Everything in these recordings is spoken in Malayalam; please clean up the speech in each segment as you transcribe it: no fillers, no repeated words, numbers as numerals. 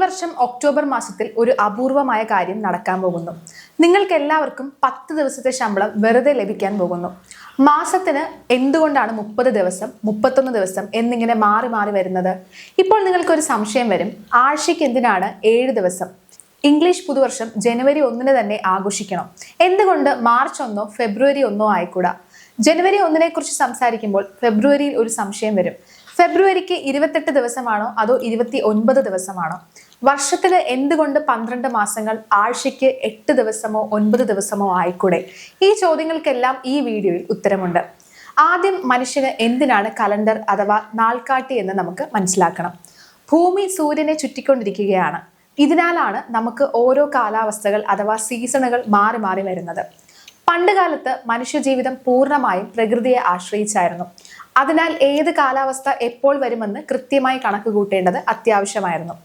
വർഷം ഒക്ടോബർ മാസത്തിൽ ഒരു അപൂർവമായ കാര്യം നടക്കാൻ പോകുന്നു. നിങ്ങൾക്ക് എല്ലാവർക്കും 10 ദിവസത്തെ ശമ്പളം വെറുതെ ലഭിക്കാൻ പോകുന്നു. മാസത്തിന് എന്തുകൊണ്ടാണ് 30 ദിവസം, 31 ദിവസം എന്നിങ്ങനെ മാറി മാറി വരുന്നത്? ഇപ്പോൾ നിങ്ങൾക്കൊരു സംശയം വരും, ആഴ്ചയ്ക്ക് എന്തിനാണ് 7 ദിവസം? ഇംഗ്ലീഷ് പുതുവർഷം ജനുവരി 1 തന്നെ ആഘോഷിക്കണം. എന്തുകൊണ്ട് മാർച്ച് 1 ഫെബ്രുവരി 1 ആയിക്കൂടാ? ജനുവരി 1 കുറിച്ച് സംസാരിക്കുമ്പോൾ ഫെബ്രുവരിയിൽ ഒരു സംശയം വരും. ഫെബ്രുവരിക്ക് 28 ദിവസമാണോ അതോ 29 ദിവസമാണോ? വർഷത്തിന് എന്തുകൊണ്ട് 12 മാസങ്ങൾ ആഴ്ചയ്ക്ക് 8 ദിവസമോ 9 ദിവസമോ ആയിക്കൂടെ? ഈ ചോദ്യങ്ങൾക്കെല്ലാം ഈ വീഡിയോയിൽ ഉത്തരമുണ്ട്. ആദ്യം മനുഷ്യന് എന്തിനാണ് കലണ്ടർ അഥവാ നാൾക്കാട്ടി എന്ന് നമുക്ക് മനസ്സിലാക്കണം. ഭൂമി സൂര്യനെ ചുറ്റിക്കൊണ്ടിരിക്കുകയാണ്. ഇതിനാലാണ് നമുക്ക് ഓരോ കാലാവസ്ഥകൾ അഥവാ സീസണുകൾ മാറി മാറി വരുന്നത്. പണ്ട് കാലത്ത് മനുഷ്യജീവിതം പൂർണ്ണമായും പ്രകൃതിയെ ആശ്രയിച്ചായിരുന്നു. അതിനാൽ ഏത് കാലാവസ്ഥ എപ്പോൾ വരുമെന്ന് കൃത്യമായി കണക്ക് കൂട്ടേണ്ടത് അത്യാവശ്യമായിരുന്നു.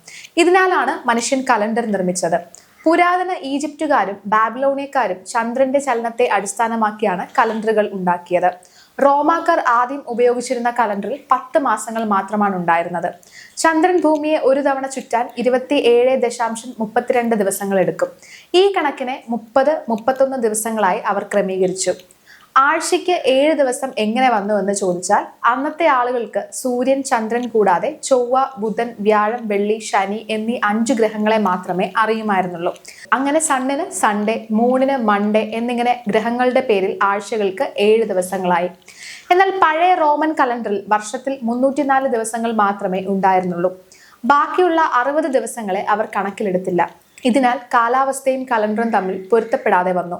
ഇതിനാലാണ് മനുഷ്യൻ കലണ്ടർ നിർമ്മിച്ചത്. പുരാതന ഈജിപ്തുകാരും ബാബിലോണിയക്കാരും ചന്ദ്രന്റെ ചലനത്തെ അടിസ്ഥാനമാക്കിയാണ് കലണ്ടറുകൾ ഉണ്ടാക്കിയത്. റോമാക്കാർ ആദ്യം ഉപയോഗിച്ചിരുന്ന കലണ്ടറിൽ 10 മാസങ്ങൾ മാത്രമാണ് ഉണ്ടായിരുന്നത്. ചന്ദ്രൻ ഭൂമിയെ ഒരു തവണ ചുറ്റാൻ 27.32 ദിവസങ്ങൾ എടുക്കും. ഈ കണക്കിനെ 30-31 ദിവസങ്ങളായി അവർ ക്രമീകരിച്ചു. ആഴ്ചയ്ക്ക് 7 ദിവസം എങ്ങനെ വന്നു എന്ന് ചോദിച്ചാൽ, അന്നത്തെ ആളുകൾക്ക് സൂര്യൻ, ചന്ദ്രൻ കൂടാതെ ചൊവ്വ, ബുധൻ, വ്യാഴം, വെള്ളി, ശനി എന്നീ 5 ഗ്രഹങ്ങളെ മാത്രമേ അറിയുമായിരുന്നുള്ളൂ. അങ്ങനെ സണ്ണിന് സൺഡേ, മൂണിന് മൺഡേ എന്നിങ്ങനെ ഗ്രഹങ്ങളുടെ പേരിൽ ആഴ്ചകൾക്ക് 7 ദിവസങ്ങളായി. എന്നാൽ പഴയ റോമൻ കലണ്ടറിൽ വർഷത്തിൽ 304 ദിവസങ്ങൾ മാത്രമേ ഉണ്ടായിരുന്നുള്ളൂ. ബാക്കിയുള്ള 60 ദിവസങ്ങളെ അവർ കണക്കിലെടുത്തില്ല. ഇതിനാൽ കാലാവസ്ഥയും കലണ്ടറും തമ്മിൽ പൊരുത്തപ്പെടാതെ വന്നു.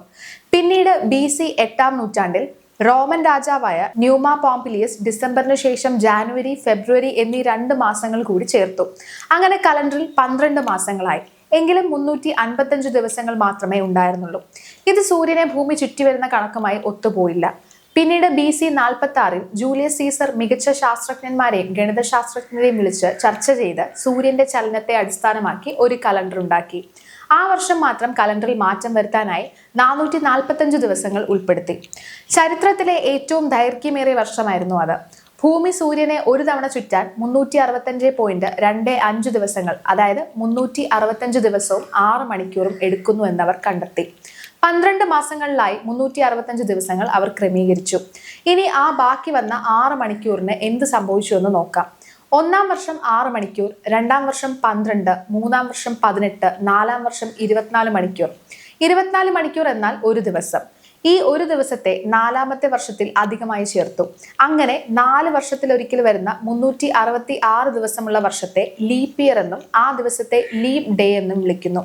പിന്നീട് BC 8-ാം നൂറ്റാണ്ടിൽ റോമൻ രാജാവായ ന്യൂമ പോംപിലിയസ് ഡിസംബറിന് ശേഷം ജാനുവരി, ഫെബ്രുവരി എന്നീ 2 മാസങ്ങൾ കൂടി ചേർത്തു. അങ്ങനെ കലണ്ടറിൽ 12 മാസങ്ങളായി. എങ്കിലും 355 ദിവസങ്ങൾ മാത്രമേ ഉണ്ടായിരുന്നുള്ളൂ. ഇത് സൂര്യനെ ഭൂമി ചുറ്റിവരുന്ന കണക്കുമായി ഒത്തുപോയില്ല. പിന്നീട് BC 46-ൽ ജൂലിയസ് സീസർ മികച്ച ശാസ്ത്രജ്ഞന്മാരെയും ഗണിതശാസ്ത്രജ്ഞരെയും വിളിച്ച് ചർച്ച ചെയ്ത് സൂര്യന്റെ ചലനത്തെ അടിസ്ഥാനമാക്കി ഒരു കലണ്ടർ ഉണ്ടാക്കി. ആ വർഷം മാത്രം കലണ്ടറിൽ മാറ്റം വരുത്താനായി 445 ദിവസങ്ങൾ ഉൾപ്പെടുത്തി. ചരിത്രത്തിലെ ഏറ്റവും ദൈർഘ്യമേറിയ വർഷമായിരുന്നു അത്. ഭൂമി സൂര്യനെ ഒരു തവണ ചുറ്റാൻ 365.25 ദിവസങ്ങൾ, അതായത് 365 ദിവസവും 6 മണിക്കൂറും എടുക്കുന്നു എന്നവർ കണ്ടെത്തി. 12 മാസങ്ങളിലായി 365 ദിവസങ്ങൾ അവർ ക്രമീകരിച്ചു. ഇനി ആ ബാക്കി വന്ന 6 മണിക്കൂറിന് എന്ത് സംഭവിച്ചു എന്ന് നോക്കാം. 1-ാം വർഷം 6 മണിക്കൂർ, 2-ാം വർഷം 12, 3-ാം വർഷം 18, 4-ാം വർഷം 24 മണിക്കൂർ. 24 മണിക്കൂർ എന്നാൽ ഒരു ദിവസം. ഈ ഒരു ദിവസത്തെ 4-ാമത്തെ വർഷത്തിൽ അധികമായി ചേർത്തു. അങ്ങനെ 4 വർഷത്തിലൊരിക്കൽ വരുന്ന 366 ദിവസമുള്ള വർഷത്തെ ലീപ്പ് ഇയർ എന്നും ആ ദിവസത്തെ ലീപ് ഡേ എന്നും വിളിക്കുന്നു.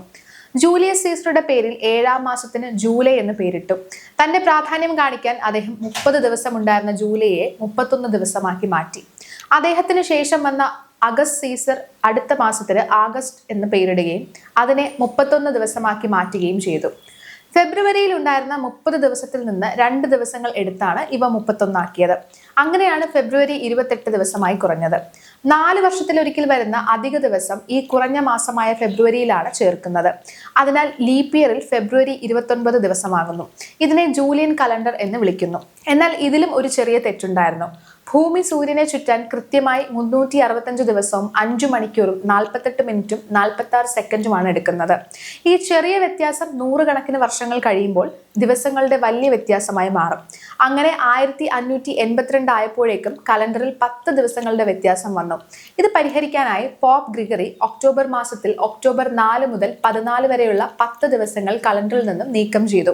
ജൂലിയസ് സീസറുടെ പേരിൽ 7-ാം മാസത്തിന് ജൂലൈ എന്ന് പേരിട്ടു. തന്റെ പ്രാധാന്യം കാണിക്കാൻ അദ്ദേഹം 30 ദിവസം ഉണ്ടായിരുന്ന ജൂലൈയെ 31 ദിവസമാക്കി മാറ്റി. അദ്ദേഹത്തിന് ശേഷം വന്ന അഗസ്റ്റ് സീസർ അടുത്ത മാസത്തിന് ആഗസ്റ്റ് എന്ന് പേരിടുകയും അതിനെ 31 ദിവസമാക്കി മാറ്റുകയും ചെയ്തു. ഫെബ്രുവരിയിൽ ഉണ്ടായിരുന്ന 30 ദിവസത്തിൽ നിന്ന് 2 ദിവസങ്ങൾ എടുത്താണ് ഇവ 31 ആക്കിയത്. അങ്ങനെയാണ് ഫെബ്രുവരി 28 ദിവസമായി കുറഞ്ഞത്. 4 വർഷത്തിലൊരിക്കൽ വരുന്ന അധിക ദിവസം ഈ കുറഞ്ഞ മാസമായ ഫെബ്രുവരിയിലാണ് ചേർക്കുന്നത്. അതിനാൽ ലീപ്പ് ഇയറിൽ ഫെബ്രുവരി 29 ദിവസമാകുന്നു. ഇതിനെ ജൂലിയൻ കലണ്ടർ എന്ന് വിളിക്കുന്നു. എന്നാൽ ഇതിലും ഒരു ചെറിയ തെറ്റുണ്ടായിരുന്നു. ഭൂമി സൂര്യനെ ചുറ്റാൻ കൃത്യമായി 365 ദിവസവും 5 മണിക്കൂറും 48 മിനിറ്റും 46 സെക്കൻഡുമാണ് എടുക്കുന്നത്. ഈ ചെറിയ വ്യത്യാസം 100 കണക്കിന് വർഷങ്ങൾ കഴിയുമ്പോൾ ദിവസങ്ങളുടെ വലിയ വ്യത്യാസമായി മാറും. അങ്ങനെ 1582 ആയപ്പോഴേക്കും കലണ്ടറിൽ 10 ദിവസങ്ങളുടെ വ്യത്യാസം വന്നു. ഇത് പരിഹരിക്കാനായി പോപ്പ് ഗ്രിഗറി ഒക്ടോബർ മാസത്തിൽ ഒക്ടോബർ 4 മുതൽ 14 വരെയുള്ള 10 ദിവസങ്ങൾ കലണ്ടറിൽ നിന്നും നീക്കം ചെയ്തു.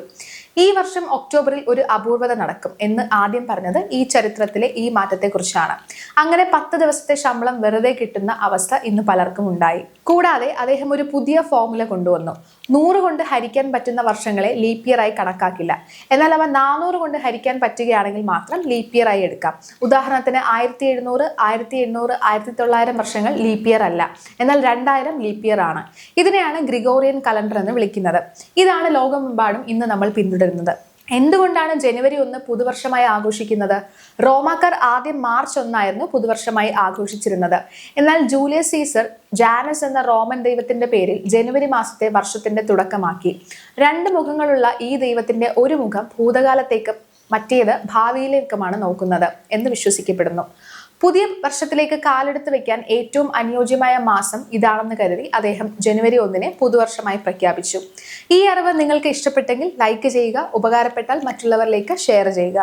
ഈ വർഷം ഒക്ടോബറിൽ ഒരു അപൂർവത നടക്കും എന്ന് ആദ്യം പറഞ്ഞത് ഈ ചരിത്രത്തിലെ ഈ മാറ്റത്തെക്കുറിച്ചാണ്. അങ്ങനെ 10 ദിവസത്തെ ശമ്പളം വെറുതെ കിട്ടുന്ന അവസ്ഥ ഇന്ന് പലർക്കും ഉണ്ടായി. കൂടാതെ അദ്ദേഹം ഒരു പുതിയ ഫോർമുല കൊണ്ടുവന്നു. 100 കൊണ്ട് ഹരിക്കാൻ പറ്റുന്ന വർഷങ്ങളെ ലീപ്പ് ഇയർ ആയി കണക്കാക്കില്ല. എന്നാൽ അവ 400 കൊണ്ട് ഹരിക്കാൻ പറ്റുകയാണെങ്കിൽ മാത്രം ലീപ്പ് ഇയർ ആയി എടുക്കാം. ഉദാഹരണത്തിന് 1700, 1800, 1900 വർഷങ്ങൾ ലീപ്പ് ഇയർ അല്ല, എന്നാൽ 2000 ലീപ്പ് ഇയർ ആണ്. ഇതിനെയാണ് ഗ്രിഗോറിയൻ കലണ്ടർ എന്ന് വിളിക്കുന്നത്. ഇതാണ് ലോകമെമ്പാടും ഇന്ന് നമ്മൾ പിന്തുടരുന്നത്. എന്തുകൊണ്ടാണ് ജനുവരി 1 പുതുവർഷമായി ആഘോഷിക്കുന്നത്? റോമാക്കാർ ആദ്യം മാർച്ച് 1 ആയിരുന്നു പുതുവർഷമായി ആഘോഷിച്ചിരുന്നത്. എന്നാൽ ജൂലിയസ് സീസർ ജാനസ് എന്ന റോമൻ ദൈവത്തിന്റെ പേരിൽ ജനുവരി മാസത്തെ വർഷത്തിന്റെ തുടക്കമാക്കി. 2 മുഖങ്ങളുള്ള ഈ ദൈവത്തിന്റെ ഒരു മുഖം ഭൂതകാലത്തേക്ക്, മറ്റേത് ഭാവിയിലേക്കുമാണ് നോക്കുന്നത് എന്ന് വിശ്വസിക്കപ്പെടുന്നു. പുതിയ വർഷത്തിലേക്ക് കാലെടുത്ത് വെക്കാൻ ഏറ്റവും അനുയോജ്യമായ മാസം ഇതാണെന്ന് കരുതി അദ്ദേഹം ജനുവരി 1 പുതുവർഷമായി പ്രഖ്യാപിച്ചു. ഈ അറിവ് നിങ്ങൾക്ക് ഇഷ്ടപ്പെട്ടെങ്കിൽ ലൈക്ക് ചെയ്യുക, ഉപകാരപ്പെട്ടാൽ മറ്റുള്ളവരിലേക്ക് ഷെയർ ചെയ്യുക.